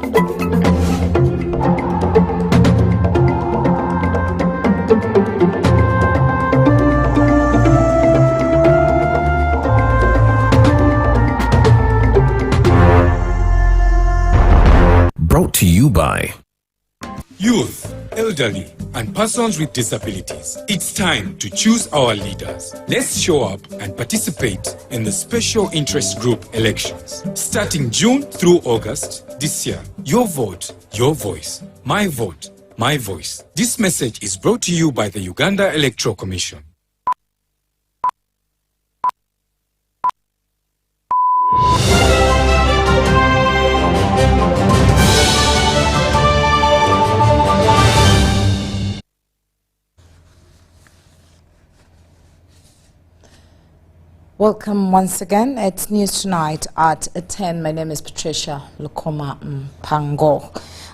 Brought to you by youth, elderly, and persons with disabilities. It's time to choose our leaders. Let's show up and participate in the special interest group elections. Starting June through August this year. Your vote, your voice. My vote, my voice. This message is brought to you by the Uganda Electoral Commission. Welcome once again. It's News Tonight at 10. My name is Patricia Lukoma Pango.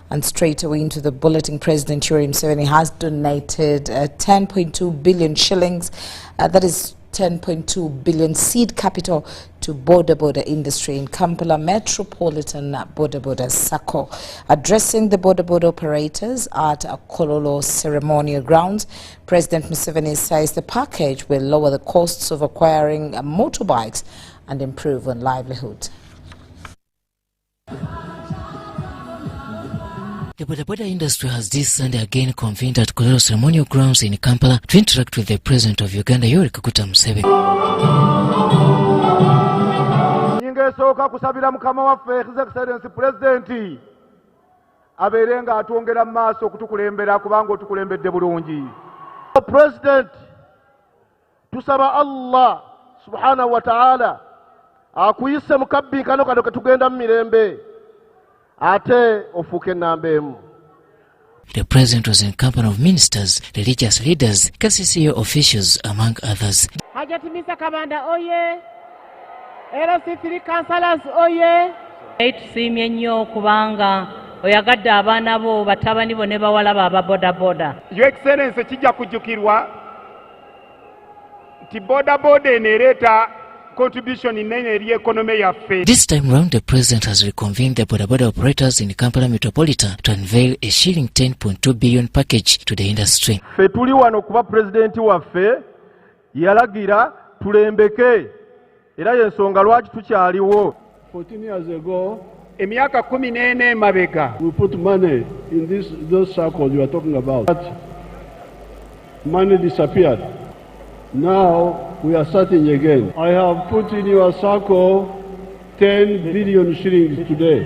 And straight away into the bulletin, President Yoweri Museveni has donated 10.2 billion shillings, that is 10.2 billion seed capital to boda-boda industry in Kampala Metropolitan Boda-boda Sacco. Addressing the boda-boda operators at Kololo ceremonial grounds, President Museveni says the package will lower the costs of acquiring motorbikes and improve on livelihood. The boda-boda industry has this Sunday again convened at Kololo ceremonial grounds in Kampala to interact with the President of Uganda, Yoweri Museveni. Ningesooka kusabira mukama waffe His Excellency President abeerenga atwongera maaso okutukulembera kubanga otukulembedde bulungi. President, tusaba Allah subhanahu wa ta'ala akuyise mu kabbiikano kano ketugenda mu mirembe ate ofuuke nnamba emu. The president was in company of ministers, religious leaders, KCCA officials, among others. Hajatimisa Kabanda oye, LC3 councillors oye. Tusiimye nnyo kubanga oyagadde abaana bo batabani bo ne bawala ba boda-boda. Your Excellency kijja kujjukirwa nti boda-boda eneereeta contribution in eri economy yaffe. This time round, the president has reconvened the boda-boda operators in Kampala Metropolitan to unveil a shilling 10.2 billion package to the industry. Ffe tuli wano kuba president waffe yalagira tulembeke era y'ensonga lwaki tukyaliwo. 14 years ago, emyaka 14 mabega, we put money in those circles you are talking about. But money disappeared. Now we are starting again. I have put in your circle 10 billion shillings today.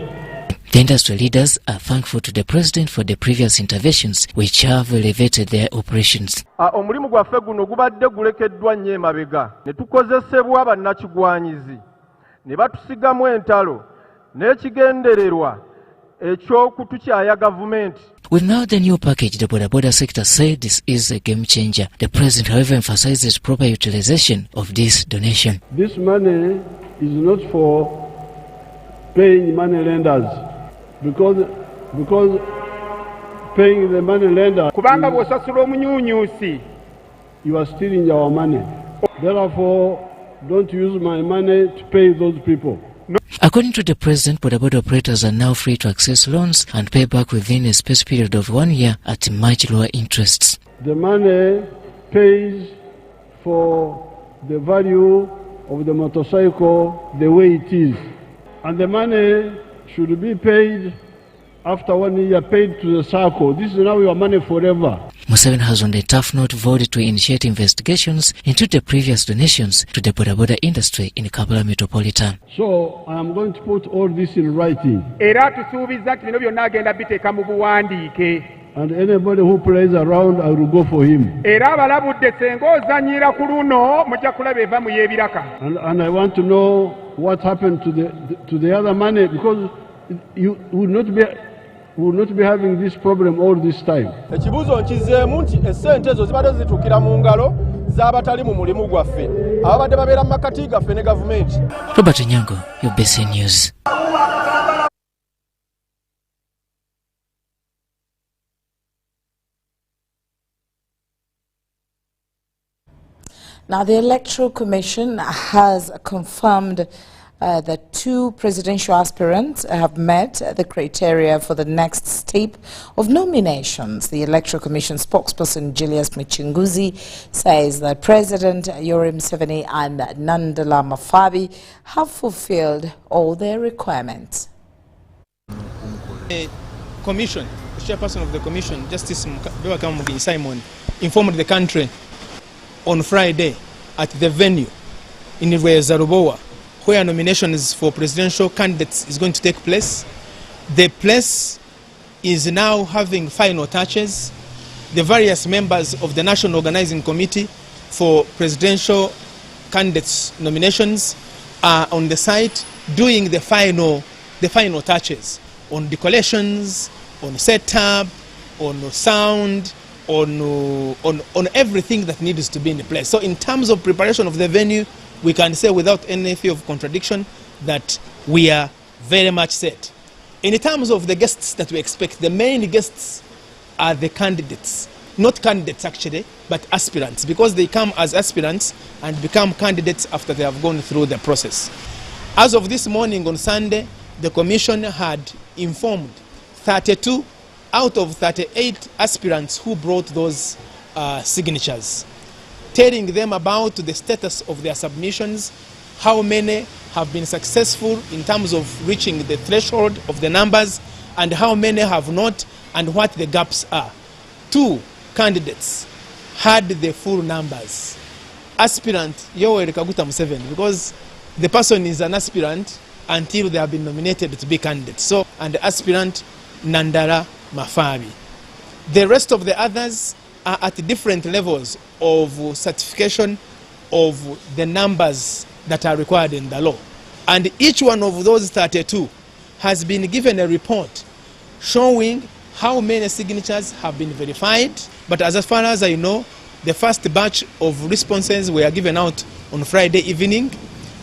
The industry leaders are thankful to the president for the previous interventions which have elevated their operations. Omulimu gwaffe guno gubadde gulekeddwa nnyo emabega ne tukozesebwa bannakigwanyizi ne batusigamu entalo n'ekigendererwa ekyokutukyaya gavumenti. With now the new package, the boda-boda sector said this is a game changer. The president, however, emphasizes proper utilization of this donation. This money is not for paying money lenders because paying the money lender, kubanga bw'osasula omunyuunyuusi, you are stealing our money. Therefore, don't use my money to pay those people. According to the president, boda-boda operators are now free to access loans and pay back within a space period of 1 year at much lower interests. The money pays for the value of the motorcycle the way it is. And the money should be paid after 1 year, paid to the circle. This is now your money forever. Museveni has on a tough note vowed to initiate investigations into the previous donations to the boda-boda industry in Kampala Metropolitan. So I am going to put all this in writing. Era tusuubiza nti bino byonna agenda biteeka mu buwandiike. And anybody who plays around, I will go for him. Era abalabudde senga ozannyira ku luno mujja kulaba eva mu y'ebiraka. And I want to know what happened to the other money, because you will not be having this problem all this time. Ekibuuzo nkizeemu nti essente ezo zibadde zituukira mu ngalo z'abatali mu mulimu gwaffe ababadde babeera mu makati gaffe ne gavumenti. Robert Nyango, UBC News. Now, the Electoral Commission has confirmed The two presidential aspirants have met the criteria for the next step of nominations. The Electoral Commission spokesperson Julius Michinguzi says that President Yoweri Museveni and Nandala Mafabi have fulfilled all their requirements. The commission, the chairperson of the commission, Justice Muginyi Simon, informed the country on Friday at the venue in Zarubowa, where nominations for presidential candidates is going to take place. The place is now having final touches. The various members of the National Organizing Committee for presidential candidates nominations are on the site doing the final touches on decorations, on setup, on sound, on everything that needs to be in place. So in terms of preparation of the venue, we can say without any fear of contradiction that we are very much set. In terms of the guests that we expect, the main guests are the candidates. Not candidates actually, but aspirants, because they come as aspirants and become candidates after they have gone through the process. As of this morning on Sunday, the Commission had informed 32 out of 38 aspirants who brought those signatures, telling them about the status of their submissions, how many have been successful in terms of reaching the threshold of the numbers, and how many have not, and what the gaps are. 2 candidates had the full numbers. Aspirant Yoweri Kaguta Museveni, because the person is an aspirant until they have been nominated to be candidates. So, and the aspirant Nandala Mafabi. The rest of the others are at different levels of certification of the numbers that are required in the law. And each one of those 32 has been given a report showing how many signatures have been verified. But as far as I know, the first batch of responses were given out on Friday evening,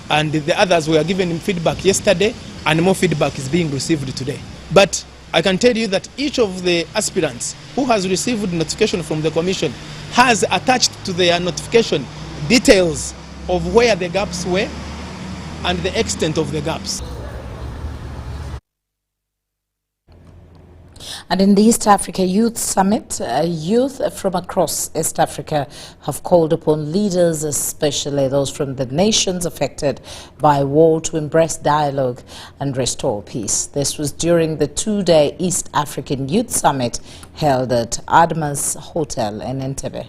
and the others were given feedback yesterday, and more feedback is being received today. But I can tell you that each of the aspirants who has received notification from the Commission has attached to their notification details of where the gaps were and the extent of the gaps. And in the East Africa Youth Summit, youth from across East Africa have called upon leaders, especially those from the nations affected by war, to embrace dialogue and restore peace. This was during the 2-day East African Youth Summit held at Admas Hotel in Entebbe.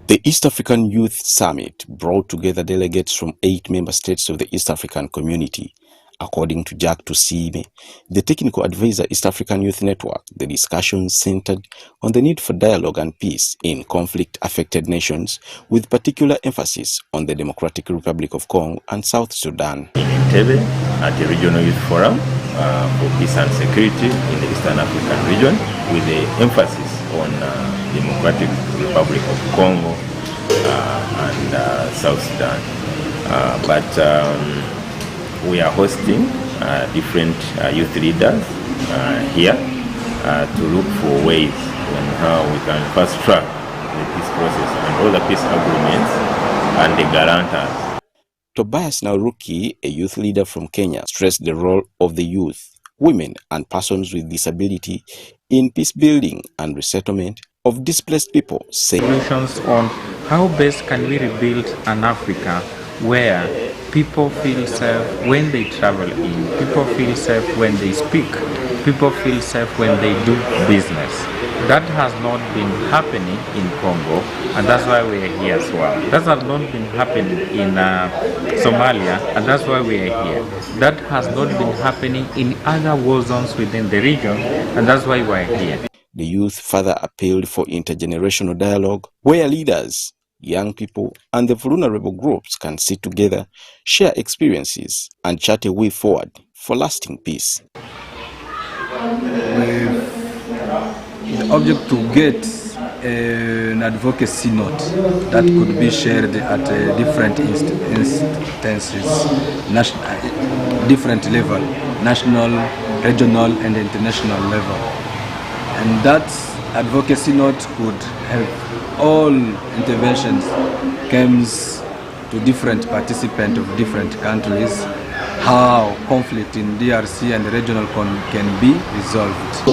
The East African Youth Summit brought together delegates from 8 member states of the East African community. According to Jack Tusime, the technical advisor East African Youth Network, the discussions centered on the need for dialogue and peace in conflict-affected nations, with particular emphasis on the Democratic Republic of Congo and South Sudan. In Entebbe, at the Regional Youth Forum for Peace and Security in the Eastern African region, with the emphasis on Democratic Republic of Congo and South Sudan. We are hosting different youth leaders here to look for ways on how we can fast track the peace process and all the peace agreements and the guarantors. Tobias Nauruki, a youth leader from Kenya, stressed the role of the youth, women and persons with disability in peace building and resettlement of displaced people, saying solutions on how best can we rebuild an Africa where people feel safe when they travel in, people feel safe when they speak, people feel safe when they do business. That has not been happening in Congo, and that's why we are here as well. That has not been happening in Somalia, and that's why we are here. That has not been happening in other war zones within the region, and that's why we are here. The youth further appealed for intergenerational dialogue, where leaders, young people and the vulnerable groups can sit together, share experiences and chart a way forward for lasting peace. The object to get an advocacy note that could be shared at different instances, different level, national, regional and international level. And that advocacy note could help all interventions comes to different participants of different countries how conflict in DRC and the regional can be resolved.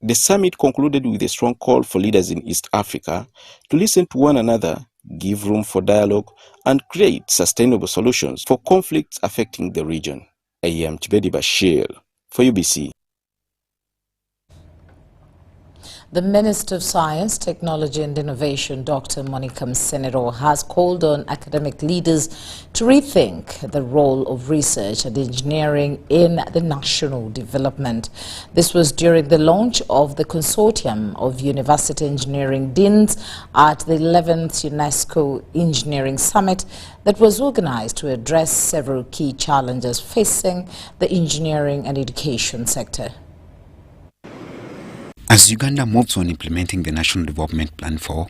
The summit concluded with a strong call for leaders in East Africa to listen to one another, give room for dialogue, and create sustainable solutions for conflicts affecting the region. I am Tibedi Bashir for UBC. The Minister of Science, Technology and Innovation, Dr. Monica Msenero, has called on academic leaders to rethink the role of research and engineering in the national development. This was during the launch of the Consortium of University Engineering Deans at the 11th UNESCO Engineering Summit that was organized to address several key challenges facing the engineering and education sector. As Uganda moves on implementing the National Development Plan for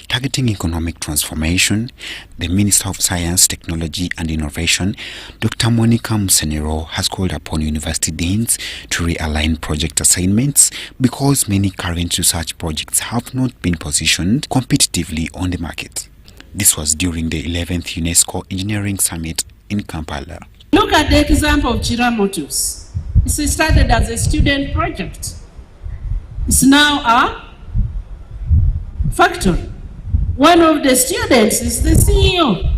targeting economic transformation, the Minister of Science, Technology and Innovation, Dr. Monica Msenero, has called upon university deans to realign project assignments because many current research projects have not been positioned competitively on the market. This was during the 11th UNESCO Engineering Summit in Kampala. Look at the example of Chira Motors. It started as a student project. It's now a factory. One of the students is the CEO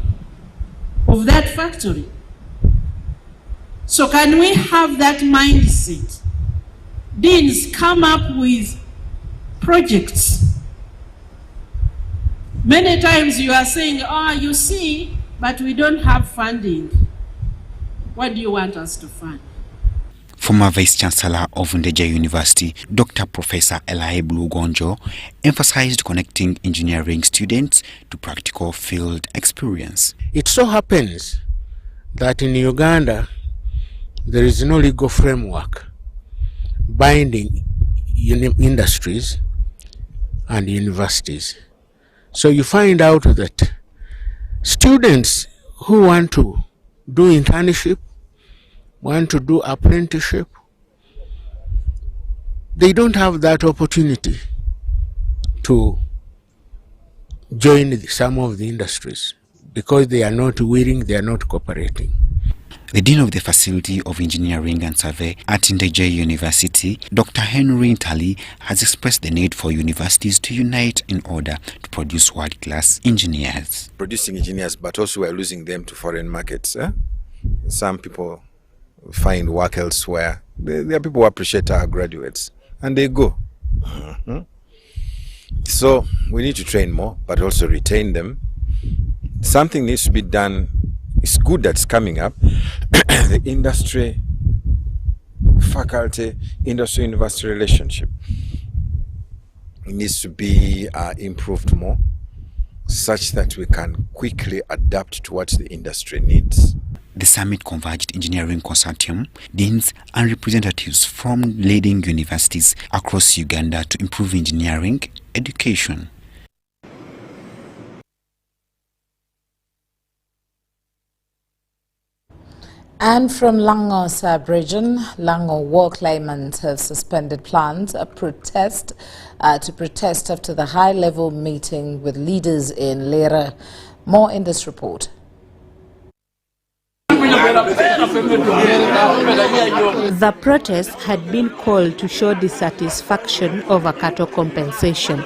of that factory. So can we have that mindset? Deans come up with projects. Many times you are saying, you see, but we don't have funding. What do you want us to fund? Former Vice-Chancellor of Ndeje University, Dr. Professor Elai Blugonjo, emphasized connecting engineering students to practical field experience. It so happens that in Uganda, there is no legal framework binding industries and universities. So you find out that students who want to do internship, want to do apprenticeship, they don't have that opportunity to join some of the industries because they are not willing, they are not cooperating. The Dean of the Faculty of Engineering and Survey at Ndeje University, Dr. Henry Ntali, has expressed the need for universities to unite in order to produce world-class engineers. Producing engineers, but also we're losing them to foreign markets. Some people find work elsewhere. There are people who appreciate our graduates and they go. So we need to train more, but also retain them. Something needs to be done. It's good that's coming up. The industry, faculty, industry-university relationship needs to be improved more, such that we can quickly adapt to what the industry needs. The summit converged engineering consortium, deans and representatives from leading universities across Uganda to improve engineering education. And from Lango sub-region, Lango war claimants have suspended plans to protest after the high-level meeting with leaders in Lera. More in this report. The protest had been called to show dissatisfaction over cattle compensation.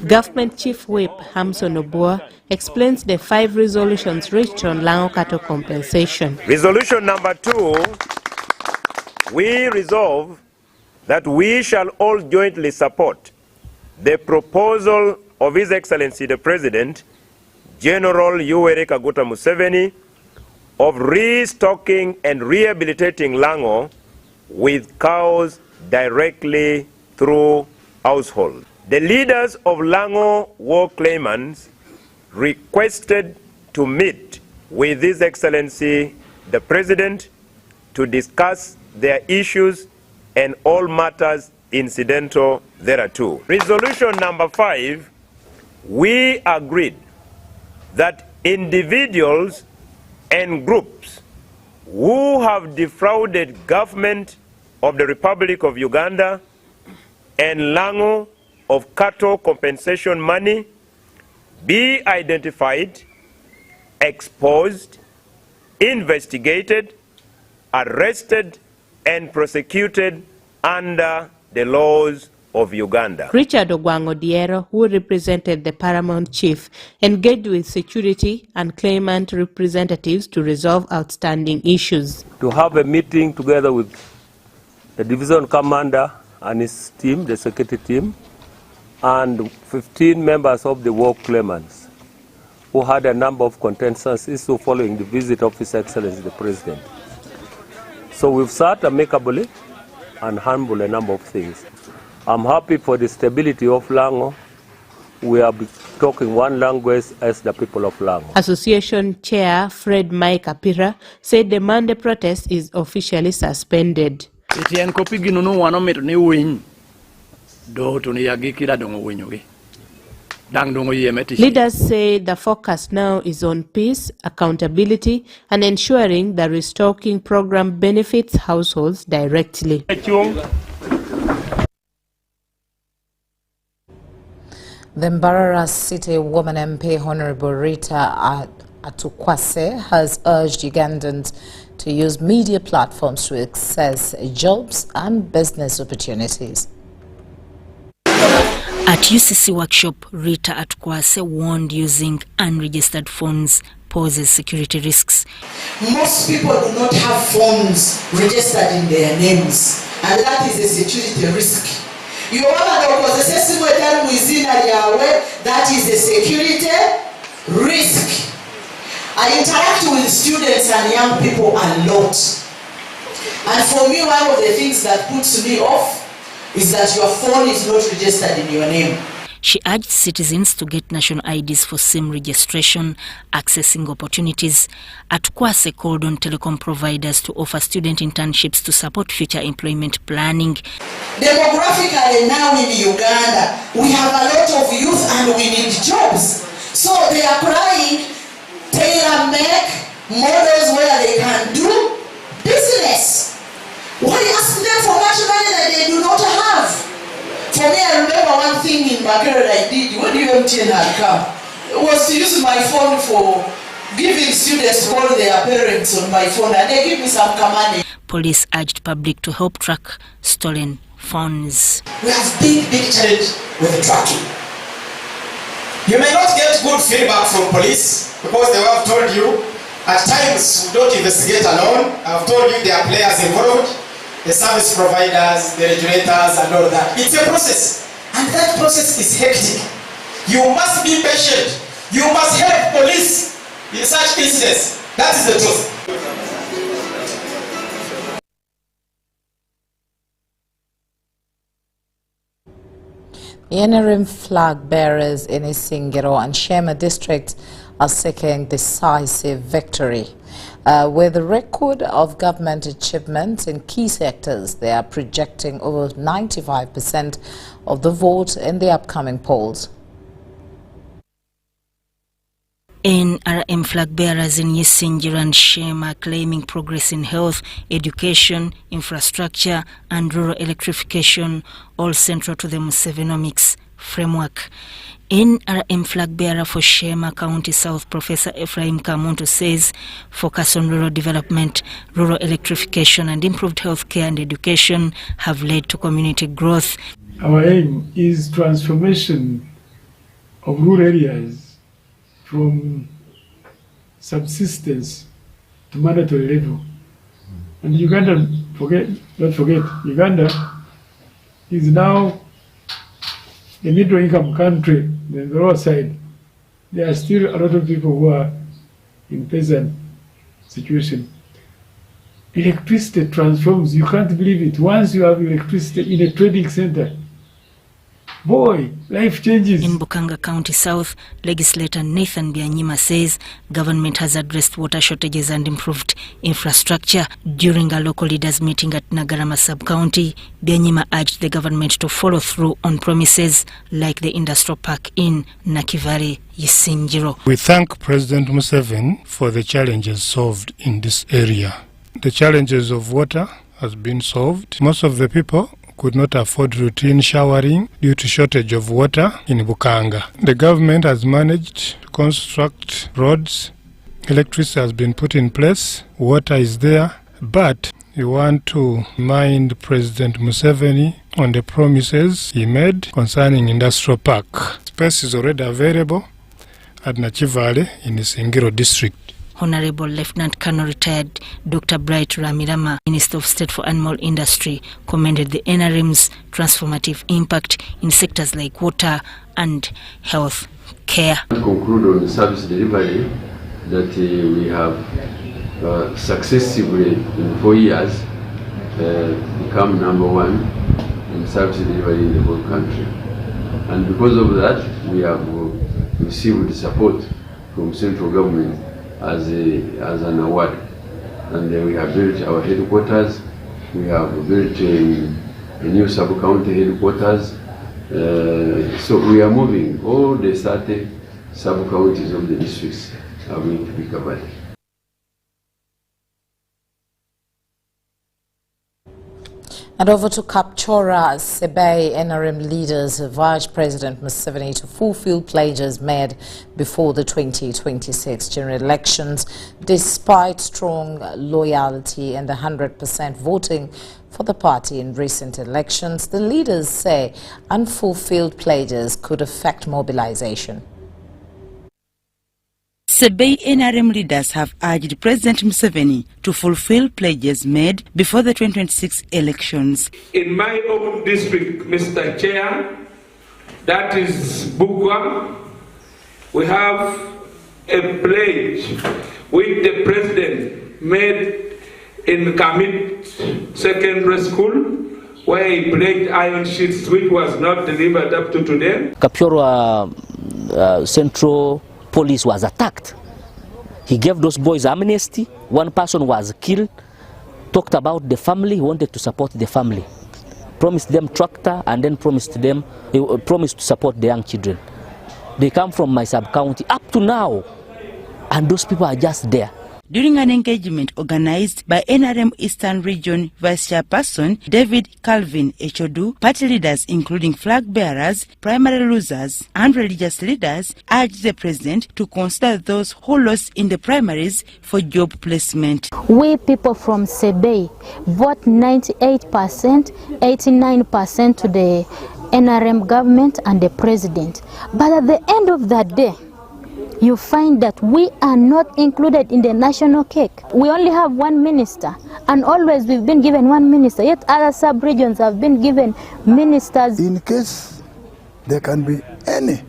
Government Chief Whip Hamson Oboa explains the 5 resolutions reached on Lango cattle compensation. Resolution number 2, we resolve that we shall all jointly support the proposal of His Excellency the President, General Yoweri Kaguta Museveni, of restocking and rehabilitating Lango with cows directly through household. The leaders of Lango war claimants requested to meet with His Excellency the President to discuss their issues and all matters incidental thereto. Resolution number 5, we agreed that individuals and groups who have defrauded government of the Republic of Uganda and Lango of cattle compensation money be identified, exposed, investigated, arrested, and prosecuted under the laws of Uganda. Richard Ogwango Diero, who represented the paramount chief, engaged with security and claimant representatives to resolve outstanding issues. To have a meeting together with the division commander and his team, the security team, and 15 members of the war claimants who had a number of contentious issues following the visit of His Excellency the President. So we've sat amicably and humbled a number of things. I'm happy for the stability of Lango. We are talking one language as the people of Lango. Association Chair Fred Mike Apira said the Monday protest is officially suspended. Leaders say the focus now is on peace, accountability, and ensuring the restocking program benefits households directly. The Mbarara City Woman MP Honorable Rita Atukwase has urged Ugandans to use media platforms to access jobs and business opportunities. At UCC workshop, Rita Atukwase warned using unregistered phones poses security risks. Most people do not have phones registered in their names, and that is a security risk. That is a security risk. I interact with students and young people a lot. And for me, one of the things that puts me off is that your phone is not registered in your name. She urged citizens to get national IDs for SIM registration, accessing opportunities. Atukwase called on telecom providers to offer student internships to support future employment planning. Demographically now in Uganda, we have a lot of youth and we need jobs. So they are crying, tailor-make models where they can do business. Why ask them for much money that they do not have? For me, I remember one thing in Makerere I did when UMTN had come. It was to use my phone for giving students to call their parents on my phone, and they give me some money. Police urged public to help track stolen phones. We have big challenge with the tracking. You may not get good feedback from police because they have told you at times we don't investigate alone. I've told you there are players involved, the service providers, the regulators, and all that. It's a process, and that process is hectic. You must be patient. You must help police in such incidents. That is the truth. NRM flag bearers in Isingiro and Shema districts are seeking decisive victory. With a record of government achievements in key sectors, they are projecting over 95% of the vote in the upcoming polls. NRM flag bearers in Isingiro and Shema are claiming progress in health, education, infrastructure, and rural electrification, all central to the Musevenomics framework. NRM flag bearer for Shema County South, Professor Ephraim Kamuntu, says focus on rural development, rural electrification, and improved healthcare and education have led to community growth. Our aim is transformation of rural areas from subsistence to mandatory level. And Uganda, don't forget, Uganda is now a middle income country. On the lower side, there are still a lot of people who are in peasant situation. Electricity transforms, you can't believe it. Once you have electricity in a trading center, boy, life changes. In Bukanga County South, legislator Nathan Byanyima says government has addressed water shortages and improved infrastructure. During a local leaders meeting at Nagarama sub-county, Byanyima urged the government to follow through on promises like the industrial park in Nakivale, Isingiro. We thank President Museveni for the challenges solved in this area. The challenges of water has been solved. Most of the people could not afford routine showering due to shortage of water in Bukanga. The government has managed to construct roads, electricity has been put in place, water is there, but we want to remind President Museveni on the promises he made concerning industrial park. Space is already available at Nachivale in the Singiro district. Honorable Lieutenant Colonel retired Dr. Bright Ramirama, Minister of State for Animal Industry, commended the NRM's transformative impact in sectors like water and health care. To conclude on the service delivery, that we have successively in 4 years become #1 in service delivery in the whole country. And because of that, we have received support from central government as an award. And we have built our headquarters, we have built a new sub-county headquarters. So we are moving. All the 30 sub-counties of the districts are going to be covered. And over to Kapchora, Sebei NRM leaders urged President Museveni to fulfill pledges made before the 2026 general elections, despite strong loyalty and the 100% voting for the party in recent elections. The leaders say unfulfilled pledges could affect mobilization. Sebei NRM leaders have urged President Museveni to fulfill pledges made before the 2026 elections. In my own district, Mr. Chair, that is Bugwa, we have a pledge which the President made in Kamit Secondary School, where he pledged iron sheets which was not delivered up to today. Kapchora Central Police was attacked. He gave those boys amnesty. One person was killed. Talked about the family. He wanted to support the family. Promised them tractor and then promised to support the young children. They come from my sub-county up to now, and those people are just there. During an engagement organized by NRM Eastern Region Vice Chairperson David Calvin Echodu, party leaders including flag bearers, primary losers and religious leaders urged the president to consider those who lost in the primaries for job placement. We people from Sebei vote 98%, 89% to the NRM government and the president. But at the end of that day, you find that we are not included in the national cake. We only have one minister, and always we've been given one minister, yet other sub-regions have been given ministers. In case there can be any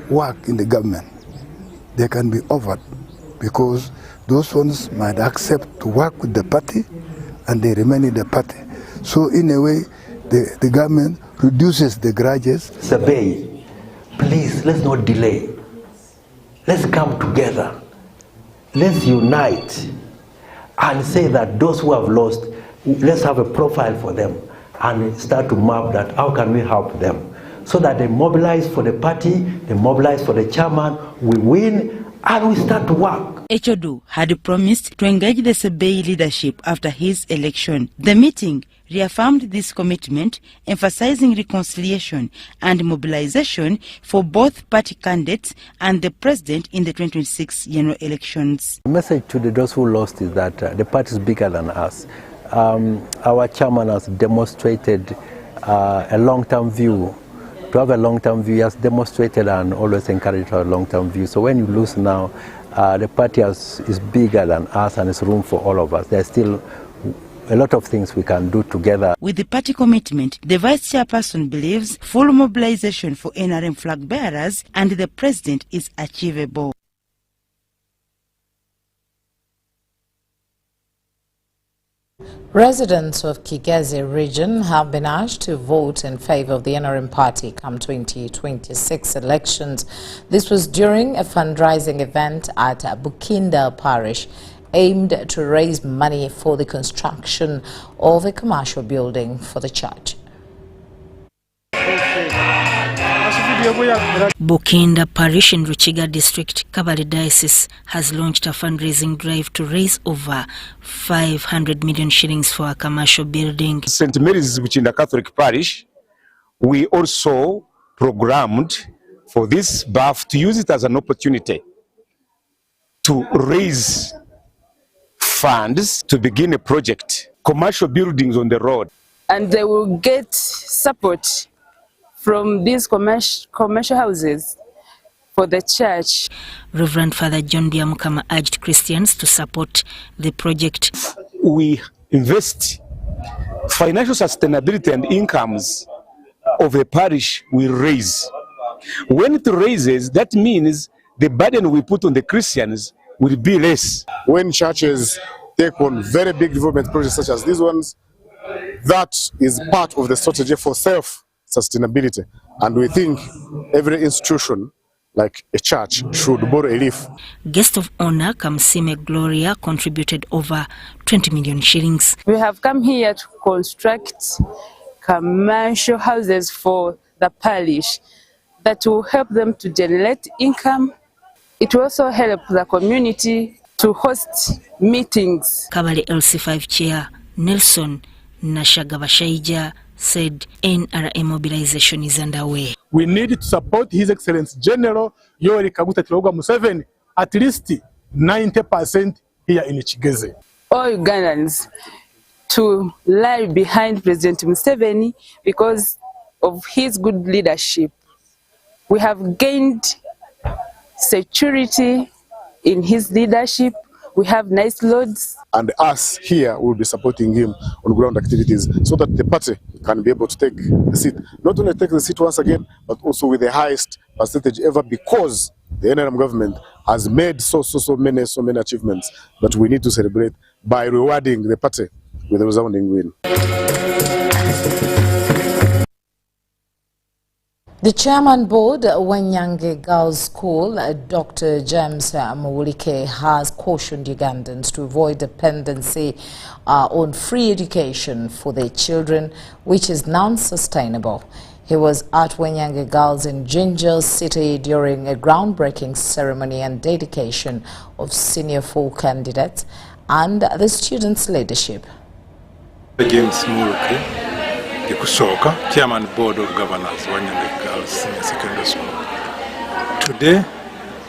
work in the government, they can be offered, because those ones might accept to work with the party and they remain in the party. So in a way, the government reduces the grudges. Sebei, please, let's not delay. Let's come together, let's unite and say that those who have lost, let's have a profile for them and start to map that how can we help them so that they mobilize for the party, they mobilize for the chairman, we win and we start to work. Echodu had promised to engage the Sebei leadership after his election. The meeting reaffirmed this commitment, emphasizing reconciliation and mobilization for both party candidates and the president in the 2026 general elections. The message to those who lost is that the party is bigger than us. Our chairman has demonstrated a long-term view. To have a long-term view, he has demonstrated and always encouraged a long-term view. So when you lose now, the party is bigger than us and there's room for all of us. There's still a lot of things we can do together. With the party commitment, the vice chairperson believes full mobilization for NRM flag bearers and the president is achievable. Residents of Kigezi region have been asked to vote in favor of the NRM party come 2026 elections. This was during a fundraising event at Bukinda Parish, aimed to raise money for the construction of a commercial building for the church. Bukinda Parish in Ruchiga District, Kabale Diocese has launched a fundraising drive to raise over 500 million shillings for a commercial building. St. Mary's Bukinda Catholic Parish, we also programmed for this BAF to use it as an opportunity to raise funds to begin a project, commercial buildings on the road. And they will get support from these commercial houses for the church. Reverend Father John Biamukama urged Christians to support the project. We invest financial sustainability and incomes of a parish we raise. When it raises, that means the burden we put on the Christians will be less. When churches take on very big development projects such as these ones, that is part of the strategy for self-sustainability. And we think every institution, like a church, should borrow a leaf. Guest of honor Kamsime Gloria contributed over 20 million shillings. We have come here to construct commercial houses for the parish that will help them to generate income. It will also help the community to host meetings. Kabale LC5 Chair Nelson Nashagabashaija said NRM mobilization is underway. We need to support His Excellency General Yoweri Kaguta Museveni, at least 90% here in Kigezi. All Ugandans to lie behind President Museveni because of his good leadership. We have gained security in his leadership. We have nice roads. And us here will be supporting him on ground activities so that the party can be able to take the seat. Not only take the seat once again, but also with the highest percentage ever, because the NRM government has made so many achievements that we need to celebrate by rewarding the party with a resounding win. The chairman board, Wenyange Girls School, Dr. James Mawulike, has cautioned Ugandans to avoid dependency on free education for their children, which is non-sustainable. He was at Wenyange Girls in Ginger City during a groundbreaking ceremony and dedication of senior 4 candidates and the students' leadership. James Mawulike, the Kusoka, Chairman Board of Governors, Wenyange Girls Senior Secondary School. Today,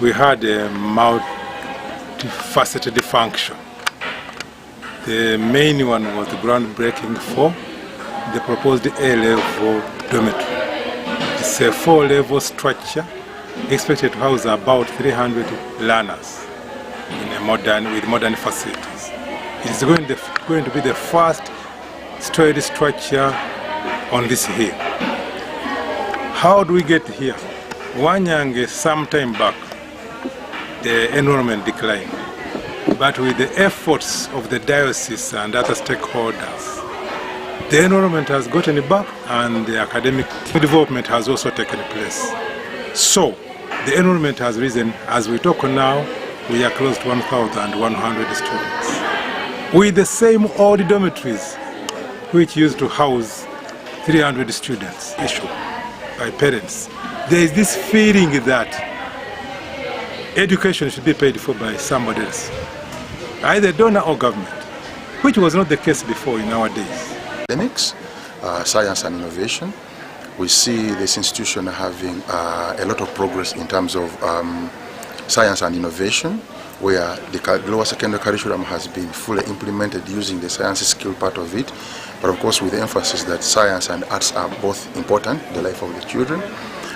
we had a multifaceted function. The main one was the groundbreaking for the proposed A-level dormitory. It's a 4-level structure expected to house about 300 learners with modern facilities. It's going to be the first storied structure on this hill. How do we get here? Wenyange, some time back, the enrollment declined. But with the efforts of the diocese and other stakeholders, the enrollment has gotten back and the academic development has also taken place. So, the enrollment has risen. As we talk now, we are close to 1,100 students. With the same old dormitories, which used to house 300 students issued by parents. There is this feeling that education should be paid for by somebody else, either donor or government, which was not the case before in our days. Academics, science and innovation. We see this institution having a lot of progress in terms of science and innovation, where the lower secondary curriculum has been fully implemented using the science skill part of it, but of course with the emphasis that science and arts are both important in the life of the children.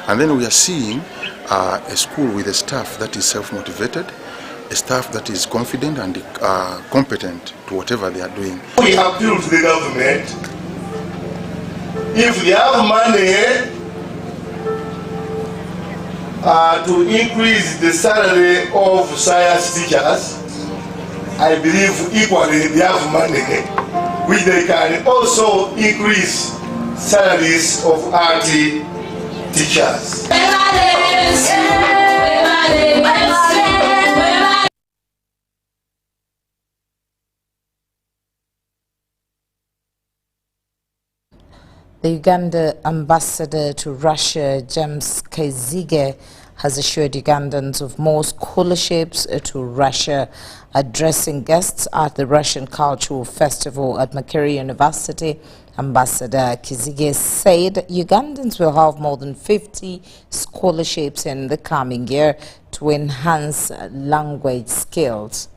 And then we are seeing a school with a staff that is self-motivated, a staff that is confident and competent to whatever they are doing. We appeal to the government, if they have money to increase the salary of science teachers, I believe equally they have money which they can also increase salaries of art teachers. The Uganda ambassador to Russia, James Kigezi, has assured Ugandans of more scholarships to Russia. Addressing guests at the Russian Cultural Festival at Makerere University, Ambassador Kigezi said Ugandans will have more than 50 scholarships in the coming year to enhance language skills.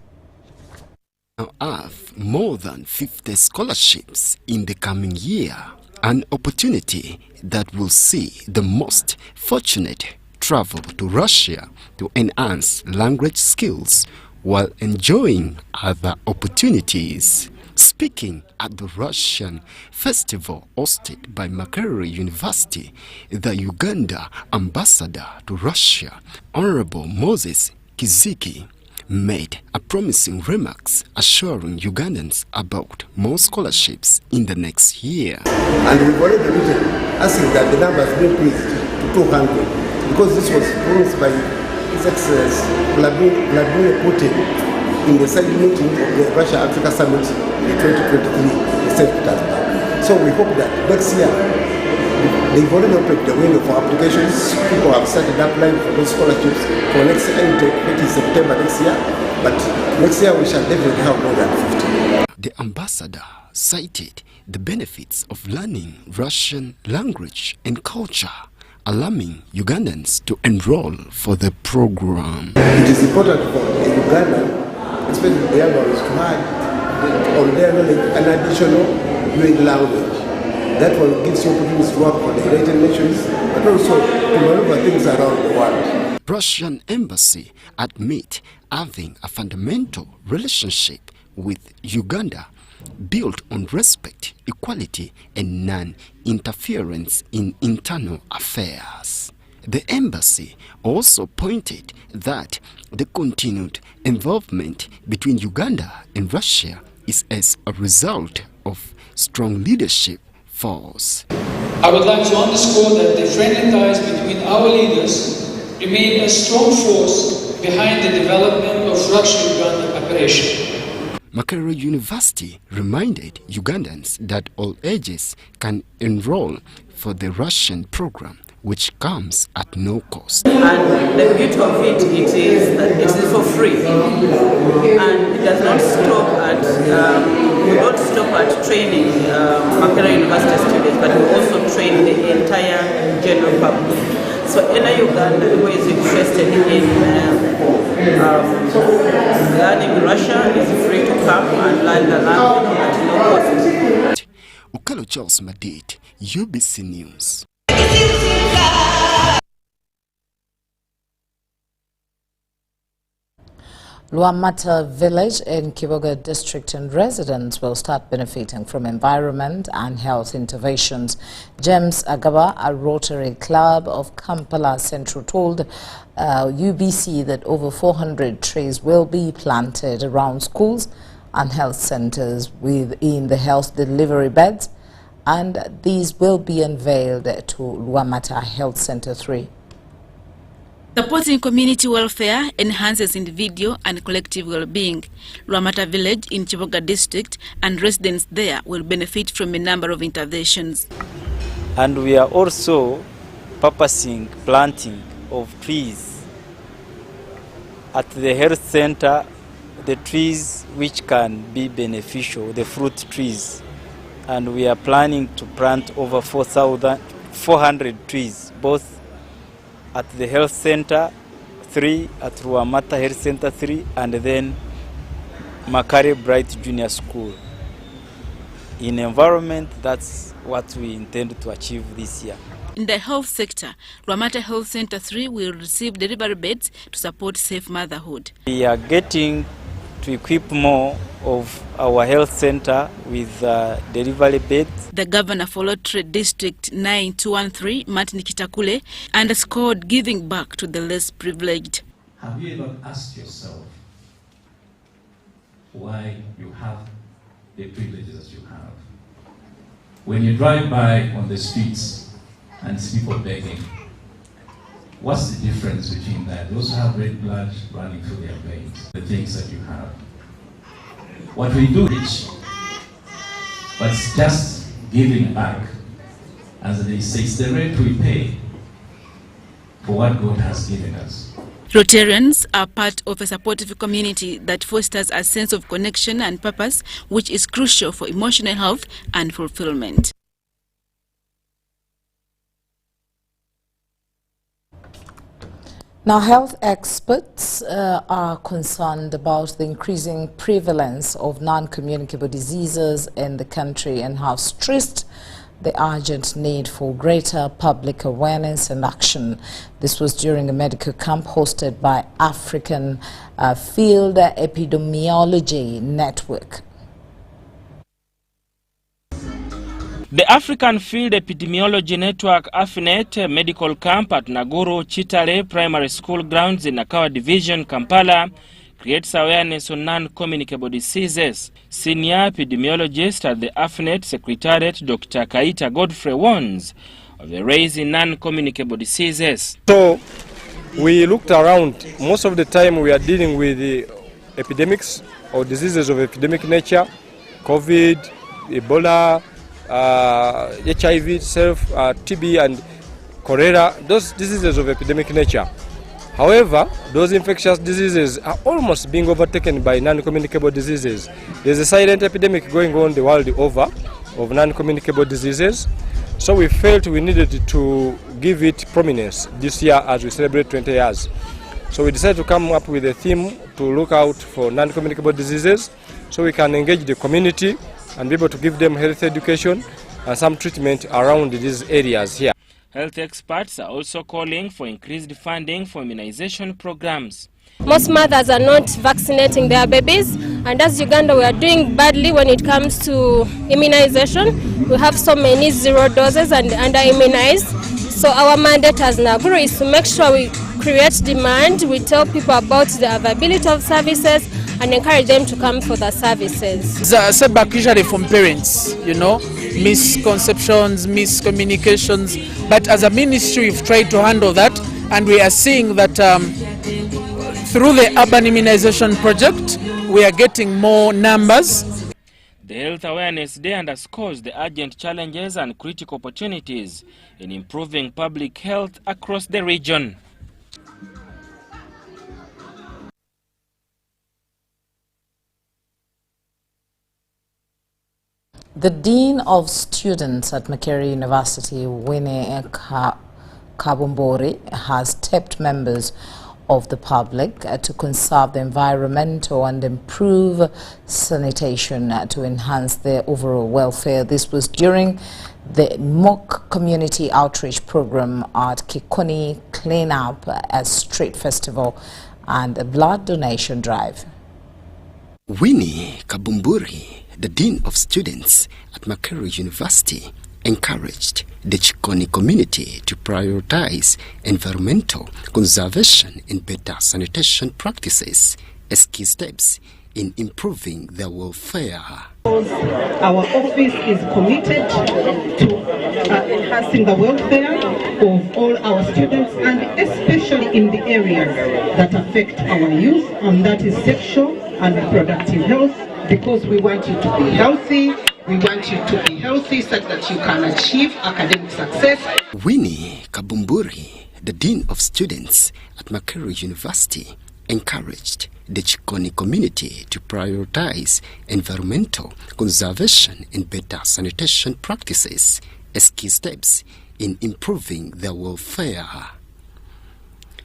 Now have more than 50 scholarships in the coming year, an opportunity that will see the most fortunate travel to Russia to enhance language skills while enjoying other opportunities. Speaking at the Russian festival hosted by Makerere University, the Uganda ambassador to Russia, Honorable Moses Kigezi, made a promising remarks assuring Ugandans about more scholarships in the next year. And we've already written asking that the numbers be increased to 200 because this was promised by His Excellency Vladimir Putin in the side meeting of the Russia-Africa Summit in 2023 in St. Petersburg. So we hope that next year they've already opened the window for applications. People have started applying for those scholarships for next year, which is September this year. But next year we shall definitely have more than 50. The ambassador cited the benefits of learning Russian language and culture, allowing Ugandans to enroll for the program. It is important for the Ugandan, especially the young ones, to have on their knowledge an additional new language. That one gives you opportunities to work for the United Nations, but also to maneuver things around the world. Russian embassy admit having a fundamental relationship with Uganda built on respect, equality, and non-interference in internal affairs. The embassy also pointed that the continued involvement between Uganda and Russia is as a result of strong leadership force. I would like to underscore that the friendly ties between our leaders remain a strong force behind the development of Russia-Uganda cooperation. Makerere University reminded Ugandans that all ages can enroll for the Russian program, which comes at no cost. And the beauty of it is that it is for free, and it does not stop at we don't stop at training Makerere University students, but we also train the entire general public. So any Ugandan who is interested in learning Russian is free to come and learn the language at no cost. Ukalo Charles Madid, UBC News. Luamata village in Kiboga district and residents will start benefiting from environment and health interventions. James Agaba, a Rotary Club of Kampala Central, told UBC that over 400 trees will be planted around schools and health centers within the health delivery beds, and these will be unveiled to Luamata Health Center 3. Supporting community welfare enhances individual and collective well-being. Luamata village in Kiboga district and residents there will benefit from a number of interventions. And we are also purposing planting of trees at the health center, the trees which can be beneficial, the fruit trees. And we are planning to plant over 400 trees, both at the health center 3, at Luamata Health Center 3, and then Makerere Bright Junior School. In environment, that's what we intend to achieve this year. In the health sector, Luamata Health Center 3 will receive delivery beds to support safe motherhood. We are getting to equip more of our health center with delivery beds. The governor for Lottery District 9213, Martin Kitakule, underscored giving back to the less privileged. Have you ever asked yourself why you have the privileges that you have? When you drive by on the streets and see people begging, what's the difference between that? Those who have red blood running through their veins, the things that you have. What we do is, but it's just giving back As they say, it's the rent we pay for what God has given us. Rotarians are part of a supportive community that fosters a sense of connection and purpose, which is crucial for emotional health and fulfillment. Now, health experts are concerned about the increasing prevalence of non-communicable diseases in the country and how stressed the urgent need for greater public awareness and action. This was during a medical camp hosted by African Field Epidemiology Network. The African Field Epidemiology Network AFINET medical camp at Naguru Chitale Primary School grounds in Nakawa Division, Kampala, creates awareness on non-communicable diseases. Senior epidemiologist at the AFINET Secretariat, Dr. Kaita Godfrey, warns of the rise in non-communicable diseases. So we looked around. Most of the time we are dealing with the epidemics or diseases of epidemic nature, COVID, Ebola, HIV itself, TB and cholera, those diseases of epidemic nature. However, those infectious diseases are almost being overtaken by non-communicable diseases. There's a silent epidemic going on the world over of non-communicable diseases. So we felt we needed to give it prominence this year as we celebrate 20 years. So we decided to come up with a theme to look out for non-communicable diseases so we can engage the community and be able to give them health education and some treatment around these areas here. Health experts are also calling for increased funding for immunization programs. Most mothers are not vaccinating their babies, and as Uganda we are doing badly when it comes to immunization. We have so many zero doses and under-immunized. So our mandate as Naguru is to make sure we create demand, we tell people about the availability of services and encourage them to come for the services. It's a setback usually from parents, misconceptions, miscommunications. But as a ministry, we've tried to handle that, and we are seeing that through the urban immunization project, we are getting more numbers. The Health Awareness Day underscores the urgent challenges and critical opportunities in improving public health across the region. The Dean of Students at Makerere University, Winnie Kabumbori, has tipped members of the public to conserve the environmental and improve sanitation to enhance their overall welfare. This was during the mock community outreach program at Kikuni Cleanup, a street festival and a blood donation drive. Winnie Kabumburi, the Dean of Students at Makerere University, encouraged the Chikoni community to prioritize environmental conservation and better sanitation practices as key steps in improving their welfare. Our office is committed to enhancing the welfare of all our students, and especially in the areas that affect our youth, and that is sexual and reproductive health, because we want you to be healthy. We want you to be healthy such that you can achieve academic success. Winnie Kabumburi, the Dean of Students at Makerere University, encouraged the Chikoni community to prioritize environmental conservation and better sanitation practices as key steps in improving their welfare.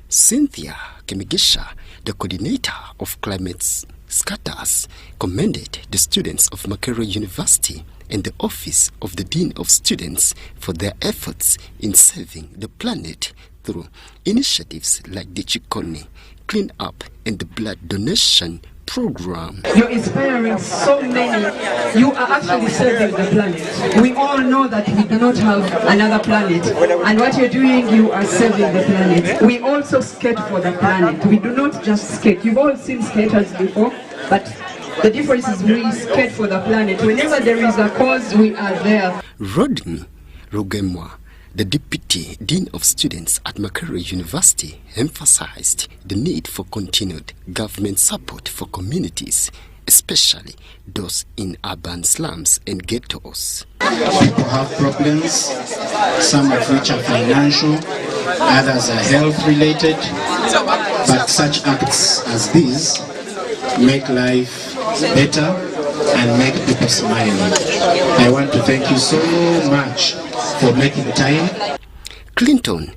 Cynthia Kemigisha, the coordinator of Climate Scatters, commended the students of Makerere University and the Office of the Dean of Students for their efforts in saving the planet through initiatives like the Chikoni Clean Up and the Blood Donation Program. You're inspiring so many. You are actually saving the planet. We all know that we do not have another planet, and what you're doing, you are saving the planet. We also skate for the planet. We do not just skate. You've all seen skaters before, but the difference is we skate for the planet. Whenever there is a cause, we are there. Rodney Rugemwa, the Deputy Dean of Students at Makerere University, emphasized the need for continued government support for communities especially those in urban slums and ghettos. People have problems, some of which are financial, others are health related, but such acts as these make life better and make people smile. I want to thank you so much for making time. Clinton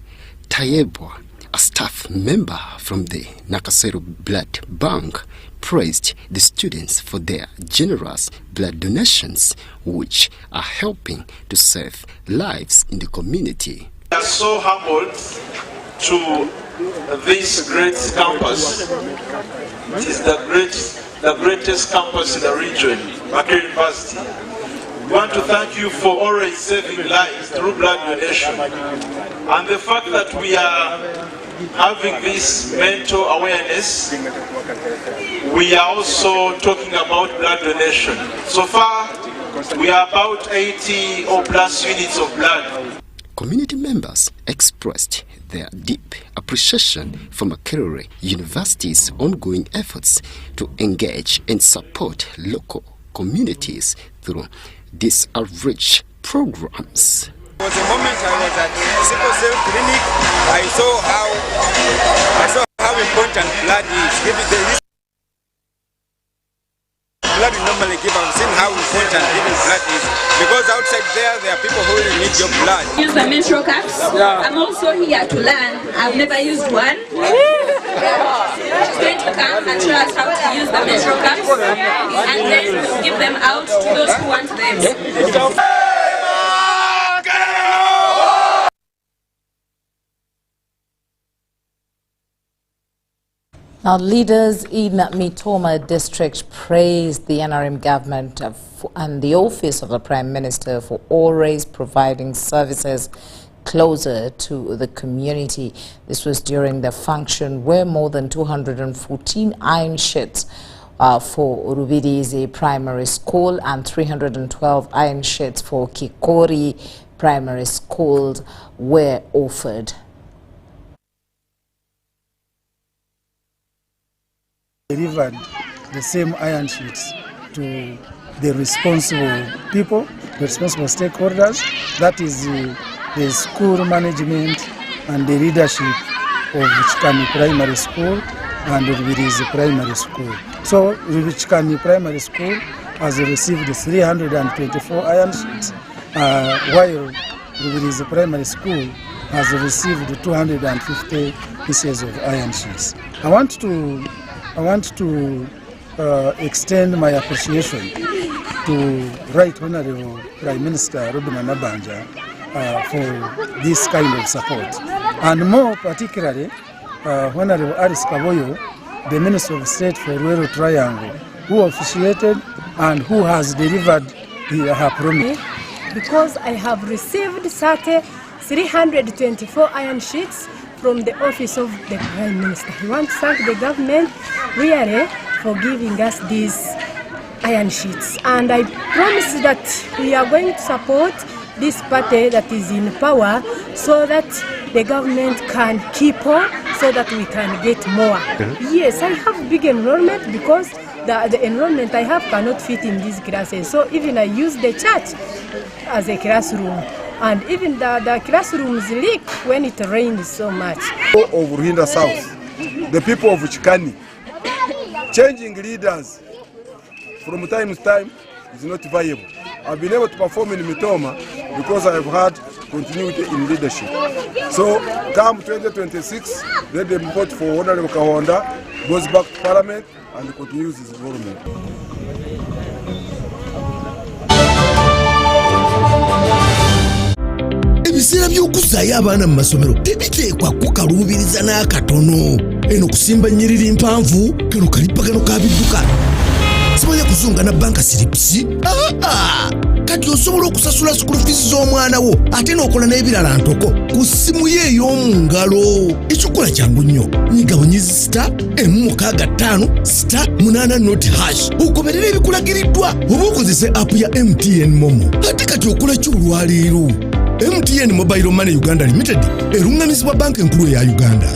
Tayebwa, a staff member from the Nakasero Blood Bank, praised the students for their generous blood donations, which are helping to save lives in the community. We are so humbled to this great campus. It is the greatest campus in the region, Makerere University. We want to thank you for always saving lives through blood donation. And the fact that we are having this mental awareness, we are also talking about blood donation. So far, we are about 80 or plus units of blood. Community members expressed their deep appreciation for Makerere University's ongoing efforts to engage and support local communities through these outreach programs. There was a moment I was at sickle cell clinic. I saw how important blood is. Blood we normally give. I've seen how important giving blood is, because outside there are people who really need your blood. Use the menstrual cups. Yeah. I'm also here to learn. I've never used one. She's going to come and show us how to use the menstrual cups, and then give them out to those who want them. Now, leaders in Mitoma district praised the NRM government and the office of the Prime Minister for always providing services closer to the community. This was during the function where more than 214 iron sheets for Rubirizi Primary School and 312 iron sheets for Kikori Primary School were offered. Delivered the same iron sheets to the responsible people, the responsible stakeholders, that is the school management and the leadership of Chikani Primary School and Rubirizi Primary School. So Chikani Primary School has received 324 iron sheets, while Rubirizi Primary School has received 250 pieces of iron sheets. I want to extend my appreciation to Right Honorable Prime Minister Robin Nabanja for this kind of support, and more particularly Honorable Alice Kaboyo, the Minister of State for Rural Triangle, who officiated and who has delivered her promise. Because I have received 324 iron sheets from the office of the Prime Minister. I want to thank the government really for giving us these iron sheets. And I promise that we are going to support this party that is in power so that the government can keep on, so that we can get more. Yes, I have big enrollment because the enrollment I have cannot fit in these classes. So even I use the church as a classroom. And even the classrooms leak when it rains so much. Of Ruhinda South, the people of Chikani, changing leaders from time to time is not viable. I've been able to perform in Mitoma because I have had continuity in leadership. So come 2026, let them vote for Honorable Kawanda, goes back to Parliament and continues his involvement. Ebiseera by'okuzaayo abaana mu masomero tebiteekwa kukaluubiriza n'akatono. Eno kusimba nnyiriri mpanvu, kano kalipagano ka bidduka. Simanyi kuzunga na banka siripsi? Kati osobola okusasula school fees z'omwana wo ate n'okola n'ebirala ntoko ku ssimu ye ey'omu ngalo. Ekikola kyangu nnyo. Nyiga bunyizi *185*8 ogoberera ebikulagiriddwa oba okozese app ya MTN Momo. Ate kati okola ki olwaleero? MTN Mobile Money Uganda Limited erungamizibwa banka enkulu ya Uganda.